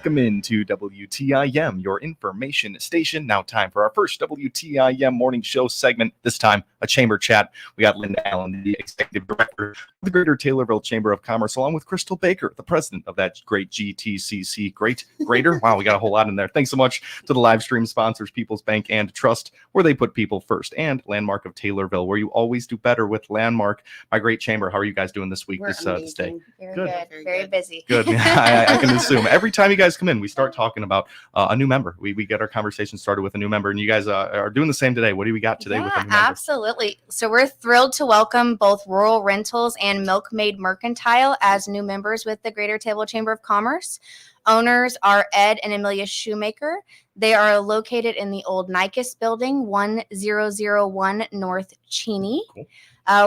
Welcome into WTIM, your information station. Now time for our first WTIM morning show segment. This time, a chamber chat. We got Linda Allen, the executive director of the Greater Taylorville Chamber of Commerce, along with Crystal Baker, the president of that great GTCC. Greater. Wow, we got a whole lot in there. Thanks so much to the live stream sponsors, People's Bank and Trust, where they put people first, and Landmark of Taylorville, where you always do better with Landmark. My great chamber. How are you guys doing this week, this day? Good. Very busy. Good. I can assume every time you guys come in, we start talking about a new member. We get our conversation started with a new member, and you guys are doing the same today. What do we got today with a new member? Absolutely. So we're thrilled to welcome both Rural Rentals and Milkmaid Mercantile as new members with the Greater Taylorville Chamber of Commerce. Owners are Ed and Amelia Shoemaker. They are located in the old Nikes building, 1001 North Cheney. Cool.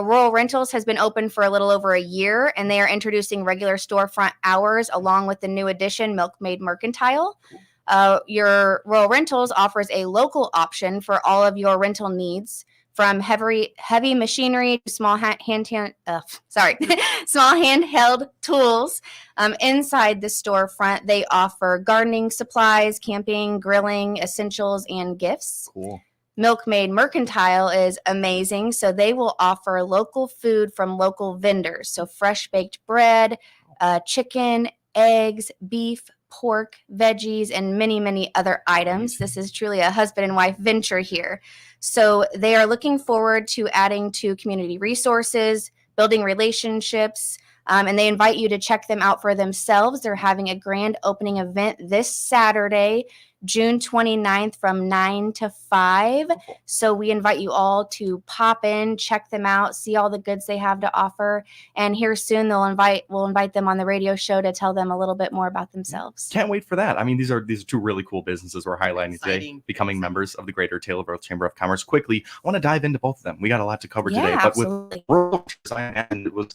Rural Rentals has been open for a little over a year, and they are introducing regular storefront hours along with the new addition, Milkmaid Mercantile. Your Rural Rentals offers a local option for all of your rental needs, from heavy machinery to small handheld tools. Inside the storefront, they offer gardening supplies, camping, grilling, essentials, and gifts. Cool. Milkmaid Mercantile is amazing. So they will offer local food from local vendors. So fresh baked bread, chicken, eggs, beef, pork, veggies, and many, many other items. This is truly a husband and wife venture here. So they are looking forward to adding to community resources, building relationships, and they invite you to check them out for themselves. They're having a grand opening event this Saturday, June 29th from 9 to 5. So we invite you all to pop in, check them out, see all the goods they have to offer. And here soon we'll invite them on the radio show to tell them a little bit more about themselves. Can't wait for that. I mean, these are two really cool businesses we're highlighting today, becoming members of the Greater Taylorville Chamber of Commerce. Quickly, I want to dive into both of them. We got a lot to cover today, but absolutely. With rural, and it was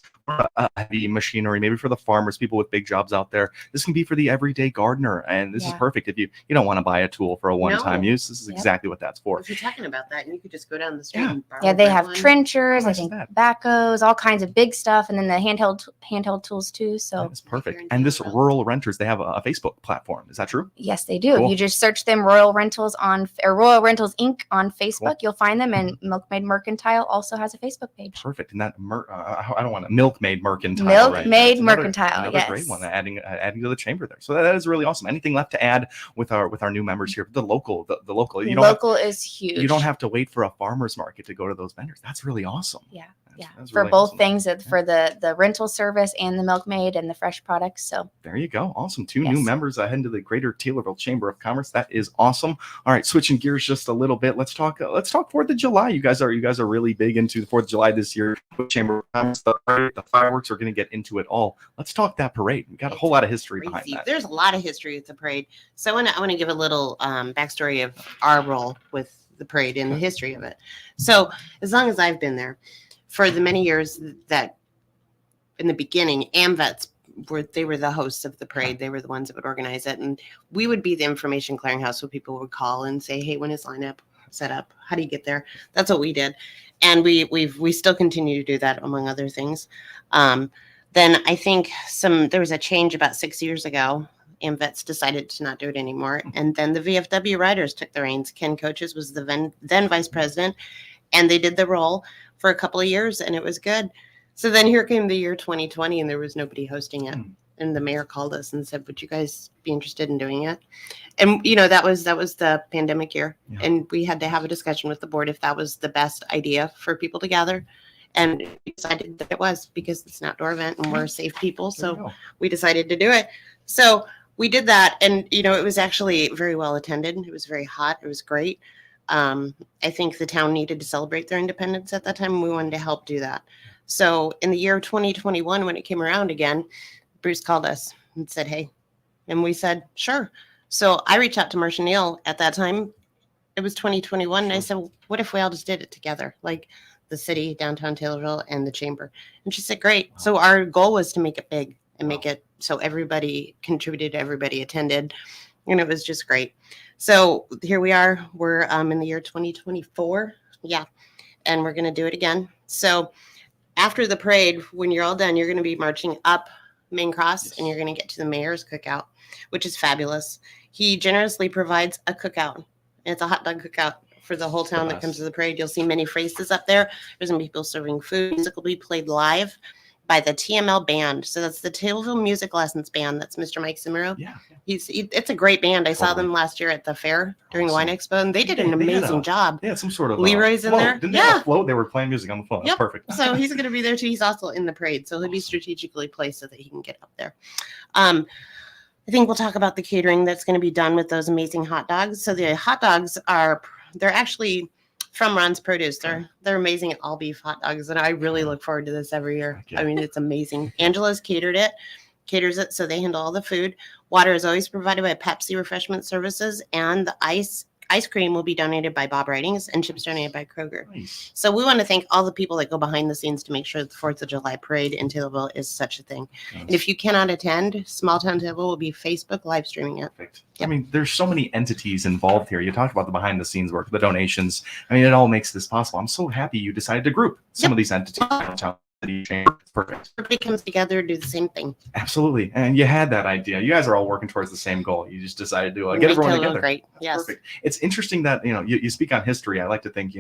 heavy machinery, maybe for the farmers, people with big jobs out there. This can be for the everyday gardener, and this is perfect if you don't want to buy a tool for a one-time use. This is exactly what that's for. If you're talking about that, and you could just go down the street and borrow they have trenchers, How I nice think is that? backhoes, all kinds of big stuff, and then the handheld tools too. So That is perfect. And this Rural Renters, they have a Facebook platform. Is that true? yes, they do. Cool. If you just search them, Royal Rentals Royal Rentals Inc. on Facebook, you'll find them. And Milkmaid Mercantile also has a Facebook page. Perfect. And that I don't want to Milkmaid Mercantile. Milkmaid Right? Mercantile, Another yes. great one. Adding to the chamber there. So that is really awesome. Anything left to add with our new members here? The local. Local is huge. You don't have to wait for a farmer's market to go to those vendors. That's really awesome. Yeah. That's For really both awesome. things, for the rental service and the Milkmaid and the fresh products. So There you go. Awesome. Two Yes. new members heading to the Greater Taylorville Chamber of Commerce. That is awesome. All right, switching gears just a little bit. Let's talk 4th of July. You guys are really big into the 4th of July this year. Chamber of Commerce, the fireworks, are going to get into it all. Let's talk that parade. We got a whole lot of history behind that. There's a lot of history with the parade. So I want to give a little backstory of our role with the parade and the history of it. So as long as I've been there, for the many years that in the beginning, AMVETS were the hosts of the parade. They were the ones that would organize it. And we would be the information clearinghouse. So people would call and say, hey, when is lineup set up? How do you get there? That's what we did. And we still continue to do that, among other things. Then I think there was a change about 6 years ago. AMVETS decided to not do it anymore. And then the VFW riders took the reins. Ken Coaches was the then vice president. And they did the role for a couple of years, and it was good. So then here came the year 2020, and there was nobody hosting it. And the mayor called us and said, would you guys be interested in doing it? And, that was the pandemic year. Yeah. And we had to have a discussion with the board if that was the best idea for people to gather. And we decided that it was, because it's an outdoor event and we're safe people. So we decided to do it. So we did that. And, it was actually very well attended. It was very hot. It was great. I think the town needed to celebrate their independence at that time, and we wanted to help do that. So in the year of 2021, when it came around again, Bruce called us and said, hey, and we said, sure. So I reached out to Marcia Neal at that time. It was 2021. And I said, what if we all just did it together? Like the city, downtown Taylorville, and the chamber. And she said, great. Wow. So our goal was to make it big and make it so everybody contributed, everybody attended. And it was just great. So here we are. We're in the year 2024. Yeah. And we're going to do it again. So after the parade, when you're all done, you're going to be marching up main cross, Yes. and you're going to get to the mayor's cookout, which is fabulous. He generously provides a cookout. It's a hot dog cookout for the whole town that best. comes to the parade. You'll see many faces up there. There's going to be people serving food. Music will be played live by the TML band. So that's the Taylorville Music Lessons Band. That's Mr. Mike Simero. Yeah. It's a great band. I saw Totally. them last year at the fair during the Wine Awesome. Expo, and they did an Yeah, they had amazing job. They had some sort of Leroy's in float. there? Didn't they have Yeah. a float? They were playing music on the float. That's Yep. perfect. So he's going to be there too. He's also in the parade, so he'll be Awesome. strategically placed so that he can get up there. I think we'll talk about the catering that's going to be done with those amazing hot dogs. So the hot dogs they're actually from Ron's Produce. They're amazing at all beef hot dogs, and I really look forward to this every year. Okay. I mean, it's amazing. Angela's caters it, so they handle all the food. Water is always provided by Pepsi Refreshment Services, and the ice cream will be donated by Bob Writings and chips donated by Kroger. Nice. So we want to thank all the people that go behind the scenes to make sure that the 4th of July parade in Taylorville is such a thing. And if you cannot attend, Small Town Taylorville will be Facebook live streaming it. Perfect. Yep. I mean, there's so many entities involved here. You talked about the behind the scenes work, the donations. I mean, it all makes this possible. I'm so happy you decided to group some of these entities. Perfect. Everybody comes together to do the same thing. Absolutely. And you had that idea. You guys are all working towards the same goal. You just decided to get Make everyone Taylorville together. great. That's Yes. perfect. It's interesting that, you speak on history. I like to think,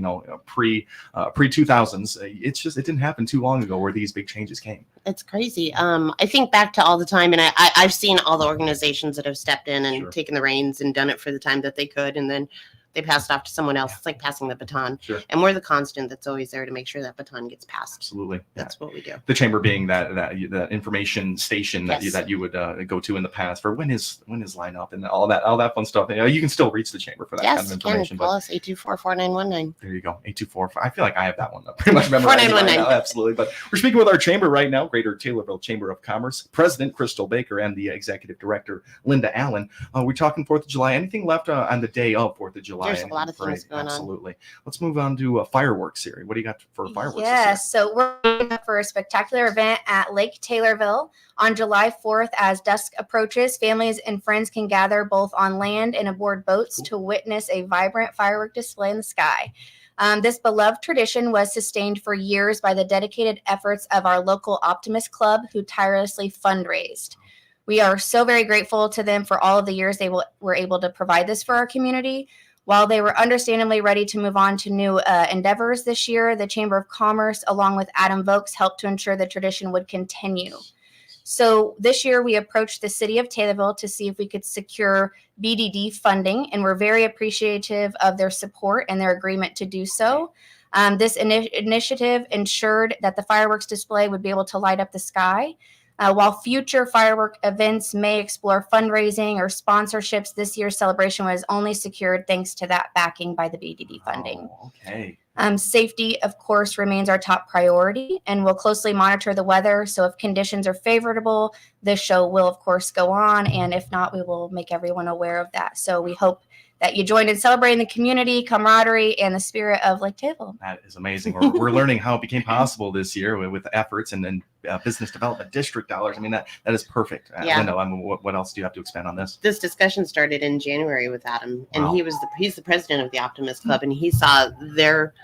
pre 2000s, it didn't happen too long ago where these big changes came. It's crazy. I think back to all the time, and I've seen all the organizations that have stepped in and Sure. taken the reins and done it for the time that they could, and then they passed off to someone else. It's like passing the baton. Sure. And we're the constant that's always there to make sure that baton gets passed. Absolutely. That's what we do. The chamber being that information station that Yes. you would go to in the past for when his lineup and all that fun stuff. You can still reach the chamber for that kind Yes, of you can information. call But us 824-4919. there you go, 824. I feel like I have that one pretty much memorized right 4919. now. Absolutely. But we're speaking with our chamber right now, Greater Taylorville Chamber of Commerce, President Crystal Baker and the Executive Director Linda Allen. We're talking 4th of July. Anything left on the day of 4th of July? There's a lot of things going on. Absolutely. Let's move on to fireworks here. What do you got for fireworks? Yes, so we're going up for a spectacular event at Lake Taylorville on July 4th. As dusk approaches, families and friends can gather both on land and aboard boats to witness a vibrant firework display in the sky. This beloved tradition was sustained for years by the dedicated efforts of our local Optimist Club, who tirelessly fundraised. We are so very grateful to them for all of the years they were able to provide this for our community. While they were understandably ready to move on to new endeavors this year, the Chamber of Commerce, along with Adam Vokes, helped to ensure the tradition would continue. So this year, we approached the city of Taylorville to see if we could secure BDD funding, and we're very appreciative of their support and their agreement to do so. This initiative ensured that the fireworks display would be able to light up the sky. While future firework events may explore fundraising or sponsorships, this year's celebration was only secured thanks to that backing by the BDD funding. Oh, okay. Safety, of course, remains our top priority, and we'll closely monitor the weather. So if conditions are favorable, this show will, of course, go on. And if not, we will make everyone aware of that. So we hope that you joined in celebrating the community, camaraderie, and the spirit of Lake Taylorville. That is amazing. We're learning how it became possible this year with efforts and then business development district dollars. I mean, that is perfect. Yeah. Linda, I mean, what else do you have to expand on this? This discussion started in January with Adam, and Wow. he's the president of the Optimist Club, and he saw their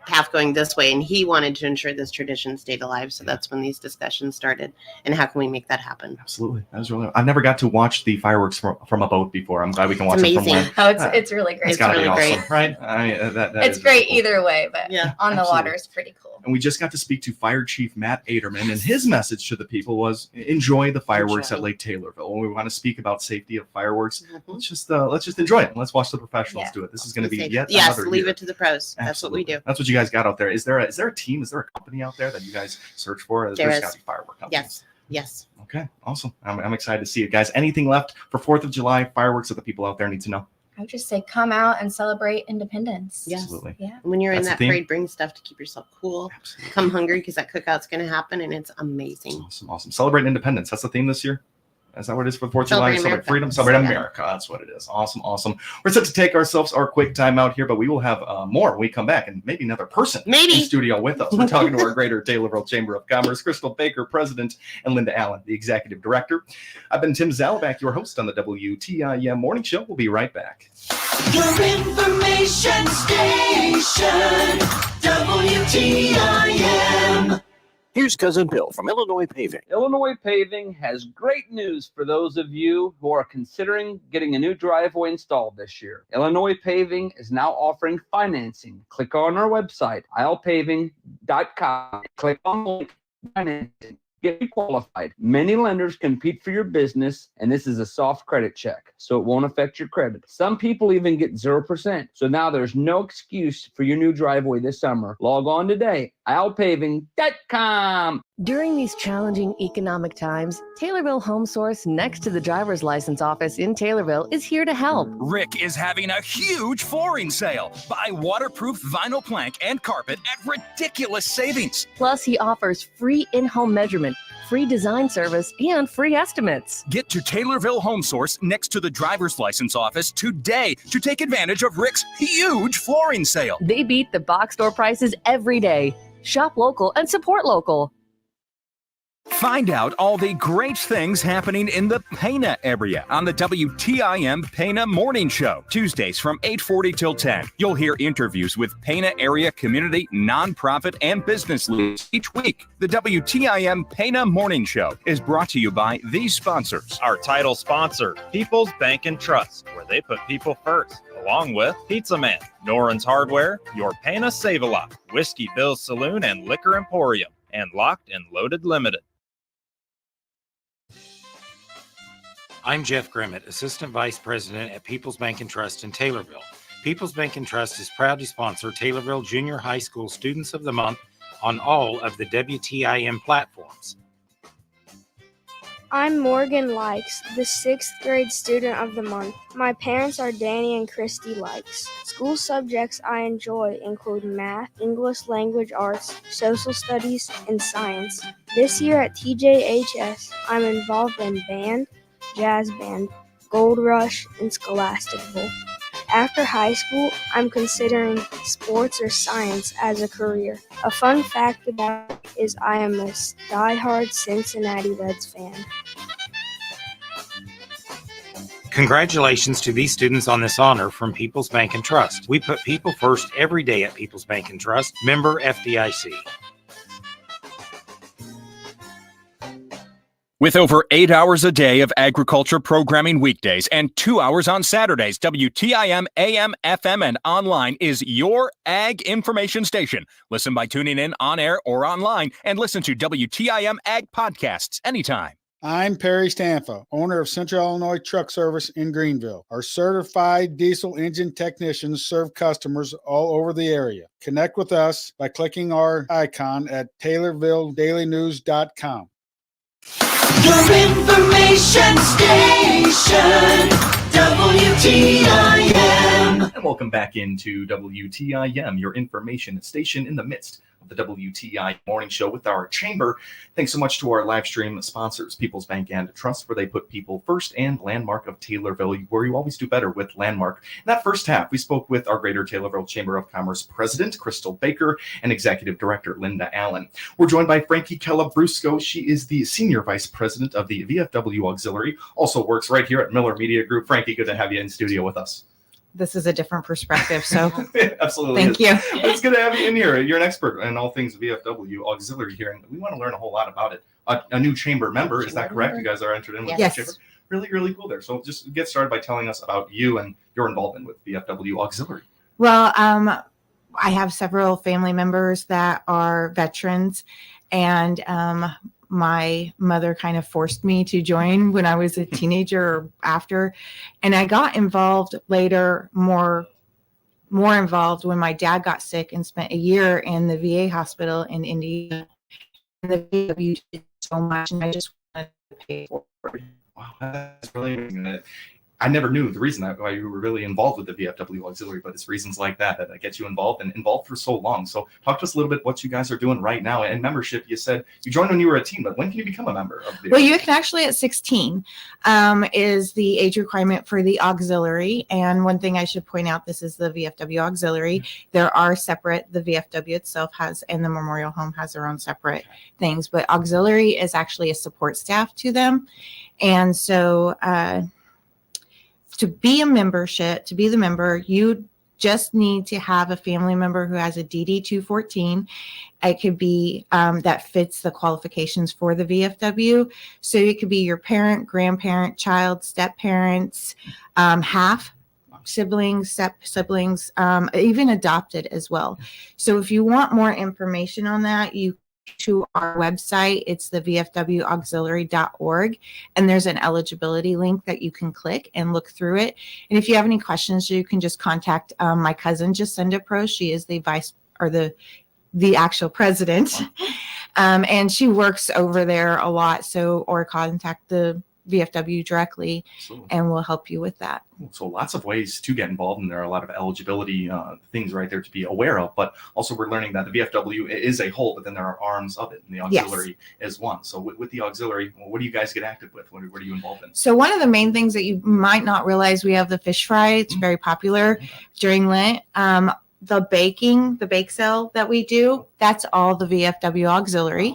path going this way, and he wanted to ensure this tradition stayed alive. So that's when these discussions started, and how can we make that happen? Absolutely. That was really. I've never got to watch the fireworks from a boat before. I'm glad we can watch it from amazing. land. Oh, it's really great. It's got to be really awesome, right? I mean, that It's is great really cool. either way, but Yeah, on the absolutely. water is pretty cool. And we just got to speak to Fire Chief Matt Aderman, and his message to the people was enjoy the fireworks Enjoy. at Lake Taylorville. When we want to speak about safety of fireworks, Mhm. let's just enjoy it. Let's watch the professionals Yeah. do it. This is going to be Safe. yet Yes, another leave year. it to the pros. That's what we Absolutely. do. That's what you guys got out there. Is there a team? Is there a company out there that you guys search for? There There's is. got to be firework companies. Yes, yes. Okay, awesome. I'm excited to see it, guys. Anything left for 4th of July fireworks that the people out there need to know? I would just say come out and celebrate independence. Yes. Absolutely. Yeah. When you're in That's the that theme. parade, bring stuff to keep yourself cool. Absolutely. Come hungry because that cookout's going to happen, and it's amazing. Awesome. Celebrate independence. That's the theme this year. Is that what it is for 4th of July? Celebrate Celebrate America. freedom, celebrate Yeah. America. That's what it is. Awesome. We're set to take ourselves our quick time out here, but we will have more when we come back, and maybe another person Maybe. in studio with us. We're talking to our Greater Taylorville Chamber of Commerce, Crystal Baker, President, and Linda Allen, the Executive Director. I've been Tim Zalabak, your host on the WTIM Morning Show. We'll be right back. Your information station, WTIM. Here's Cousin Bill from Illinois Paving. Illinois Paving has great news for those of you who are considering getting a new driveway installed this year. Illinois Paving is now offering financing. Click on our website, islepaving.com. Click on the link, financing. Get qualified. Many lenders compete for your business, and this is a soft credit check, so it won't affect your credit. Some people even get 0%. So now there's no excuse for your new driveway this summer. Log on today, islepaving.com. During these challenging economic times, Taylorville Home Source, next to the driver's license office in Taylorville, is here to help. Rick is having a huge flooring sale. Buy waterproof vinyl plank and carpet at ridiculous savings. Plus, he offers free in-home measurement, free design service, and free estimates. Get to Taylorville Home Source next to the driver's license office today to take advantage of Rick's huge flooring sale. They beat the box store prices every day. Shop local and support local. Find out all the great things happening in the Pana area on the WTIM Pana Morning Show, Tuesdays from 8:40 till 10. You'll hear interviews with Pana area community, nonprofit, and business leaders each week. The WTIM Pana Morning Show is brought to you by these sponsors. Our title sponsor, People's Bank and Trust, where they put people first, along with Pizza Man, Noren's Hardware, Your Pana Save-A-Lot, Whiskey Bill's Saloon and Liquor Emporium, and Locked and Loaded Limited. I'm Jeff Grimmett, Assistant Vice President at People's Bank and Trust in Taylorville. People's Bank and Trust is proud to sponsor Taylorville Junior High School Students of the Month on all of the WTIM platforms. I'm Morgan Likes, the 6th grade student of the month. My parents are Danny and Christy Likes. School subjects I enjoy include math, English language arts, social studies, and science. This year at TJHS, I'm involved in band, jazz band, Gold Rush, and Scholastic Bowl. After high school, I'm considering sports or science as a career. A fun fact about it is I am a diehard Cincinnati Reds fan. Congratulations to these students on this honor from People's Bank and Trust. We put people first every day at People's Bank and Trust. Member FDIC. With over 8 hours a day of agriculture programming weekdays and 2 hours on Saturdays, WTIM AM, FM, and online is your ag information station. Listen by tuning in on air or online and listen to WTIM Ag podcasts anytime. I'm Perry Stanfa, owner of Central Illinois Truck Service in Greenville. Our certified diesel engine technicians serve customers all over the area. Connect with us by clicking our icon at TaylorvilleDailyNews.com. Your information station, WTIM. And welcome back into WTIM, your information station in the midst of the WTI Morning Show with our chamber. Thanks so much to our live stream sponsors, People's Bank and Trust, where they put people first, and Landmark of Taylorville, where you always do better with Landmark. In that first half, we spoke with our Greater Taylorville Chamber of Commerce President, Crystal Baker, and Executive Director, Linda Allen. We're joined by Frankie Calabrusco. She is the Senior Vice President of the VFW Auxiliary, also works right here at Miller Media Group. Frankie, good to have you in studio with us. This is a different perspective, so absolutely. Thank you. It's good to have you in here. You're an expert in all things VFW Auxiliary here, and we want to learn a whole lot about it. A new chamber member, is that correct? You guys are entered in with the chamber? Really, really cool there. So just get started by telling us about you and your involvement with VFW Auxiliary. Well, I have several family members that are veterans, and my mother kind of forced me to join when I was a teenager or after. And I got involved later, more involved when my dad got sick and spent a year in the VA hospital in Indiana. And the VA did so much, and I just wanted to pay for it. Wow, that's really amazing. I never knew the reason why you were really involved with the VFW Auxiliary, but it's reasons like that get you involved and involved for so long. So talk to us a little bit what you guys are doing right now. And membership, you said you joined when you were a teen, but when can you become a member of the? Well, you can actually at 16 is the age requirement for the auxiliary. And one thing I should point out, this is the VFW Auxiliary. There are separate, the VFW itself has, and the Memorial Home has their own separate things, but auxiliary is actually a support staff to them. And so, to be the member, you just need to have a family member who has a DD 214. It could be that fits the qualifications for the VFW. So it could be your parent, grandparent, child, step parents, half siblings, step siblings, even adopted as well. So if you want more information on that, you to our website. It's the vfwauxiliary.org, and there's an eligibility link that you can click and look through it. And if you have any questions, you can just contact my cousin Jacinda Pro. She is the vice or the actual president, and she works over there a lot. So or contact the VFW directly, and we'll help you with that. So lots of ways to get involved, and there are a lot of eligibility things right there to be aware of. But also we're learning that the VFW is a whole, but then there are arms of it, and the auxiliary is one. So with the auxiliary, what do you guys get active with? What are you involved in? So one of the main things that you might not realize, we have the fish fry. It's very popular during Lent. The bake sale that we do, that's all the VFW auxiliary.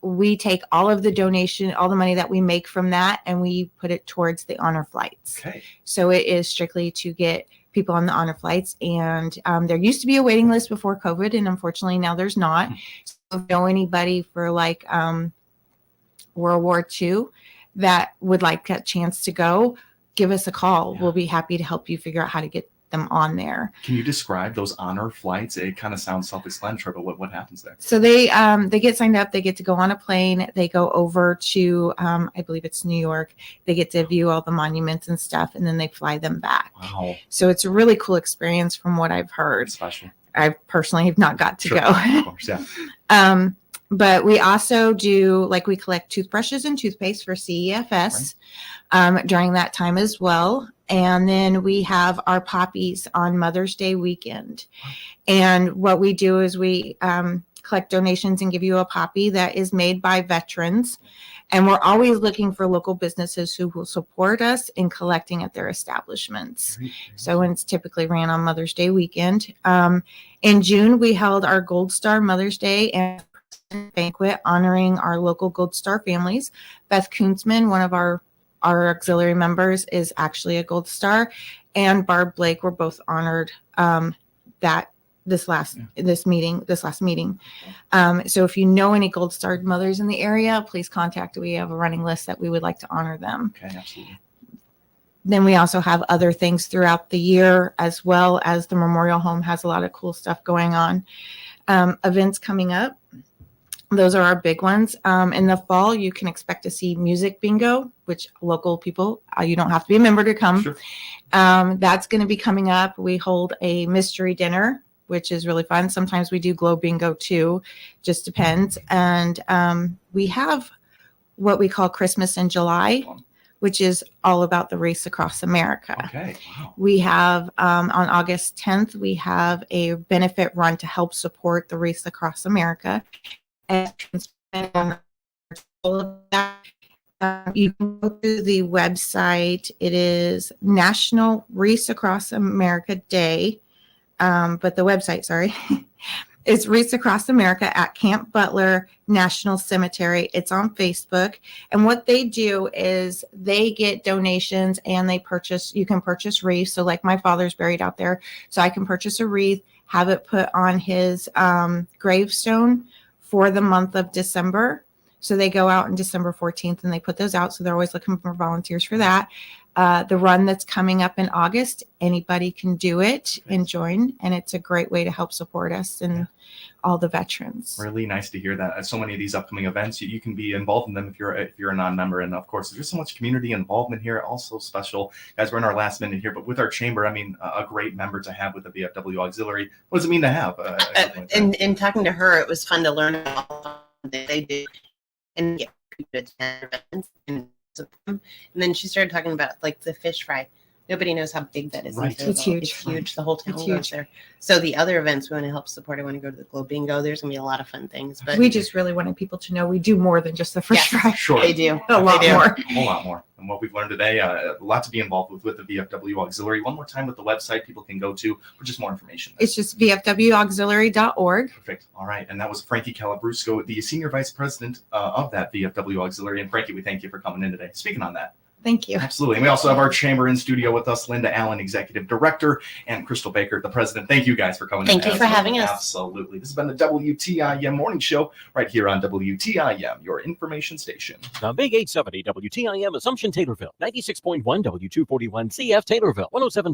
We take all of the donation, all the money that we make from that, and we put it towards the honor flights. Okay. So it is strictly to get people on the honor flights. And there used to be a waiting list before COVID, and unfortunately now there's not. So if you know anybody for like World War II that would like a chance to go, give us a call. We'll be happy to help you figure out how to get them on there. Can you describe those honor flights? It kind of sounds self-explanatory, but what happens there? So they get signed up. They get to go on a plane. They go over to I believe it's New York. They get to view all the monuments and stuff, and then they fly them back. Wow! So it's a really cool experience from what I've heard. Special. I personally have not got to go. Of course, yeah. But we also do, like, we collect toothbrushes and toothpaste for CEFS during that time as well. And then we have our poppies on Mother's Day weekend. And what we do is we collect donations and give you a poppy that is made by veterans. And we're always looking for local businesses who will support us in collecting at their establishments. So when it's typically ran on Mother's Day weekend. In June, we held our Gold Star Mother's Day and banquet honoring our local Gold Star families. Beth Kunzman, one of our auxiliary members, is actually a Gold Star, and Barb Blake were both honored this last meeting. So if you know any Gold Star mothers in the area, please contact. We have a running list that we would like to honor them. Okay, absolutely. Then we also have other things throughout the year, as well as the Memorial Home has a lot of cool stuff going on. Events coming up. Those are our big ones. In the fall, you can expect to see music bingo, which local people, you don't have to be a member to come. Sure. That's going to be coming up. We hold a mystery dinner, which is really fun. Sometimes we do glow bingo too, just depends. And we have what we call Christmas in July, which is all about the race across America. Okay, wow. We have on August 10th, we have a benefit run to help support the race across America. And all of that, you can go to the website. It is National Race Across America Day, but the website, sorry, is Race Across America at Camp Butler National Cemetery. It's on Facebook, and what they do is they get donations and you can purchase wreaths. So like my father's buried out there, so I can purchase a wreath, have it put on his gravestone for the month of December. So they go out on December 14th and they put those out. So they're always looking for volunteers for that. The run that's coming up in August, anybody can do it and join. And it's a great way to help support us and all the veterans. Really nice to hear that. So many of these upcoming events, you can be involved in them if you're a non-member. And of course, there's so much community involvement here. Also special, guys, we're in our last minute here, but with our chamber, I mean, a great member to have with the VFW Auxiliary. What does it mean to have? In talking to her, it was fun to learn about what they do and get people to attend events and then she started talking about like the fish fry. Nobody knows how big that is. Right. It's huge. It's huge. The whole town It's goes huge. there. So the other events we want to help support. I want to go to the Glow Bingo. There's gonna be a lot of fun things. But We just really wanted people to know we do more than just the fish Yes. fry. Sure. they do. A lot They do. more. A whole lot more. And what we've learned today, a lot to be involved with the VFW Auxiliary. One more time with the website people can go to for just more information. It's just vfwauxiliary.org. Perfect. All right. And that was Frankie Calabrusco, the Senior Vice President of that VFW Auxiliary. And Frankie, we thank you for coming in today. Speaking on that. Thank you. Absolutely. And we also have our chamber in studio with us, Linda Allen, Executive Director, and Crystal Baker, the President. Thank you guys for coming. Thank you for having us. Absolutely. This has been the WTIM Morning Show right here on WTIM, your information station. The Big 870 WTIM Assumption Taylorville, 96.1 W241 CF Taylorville, 107.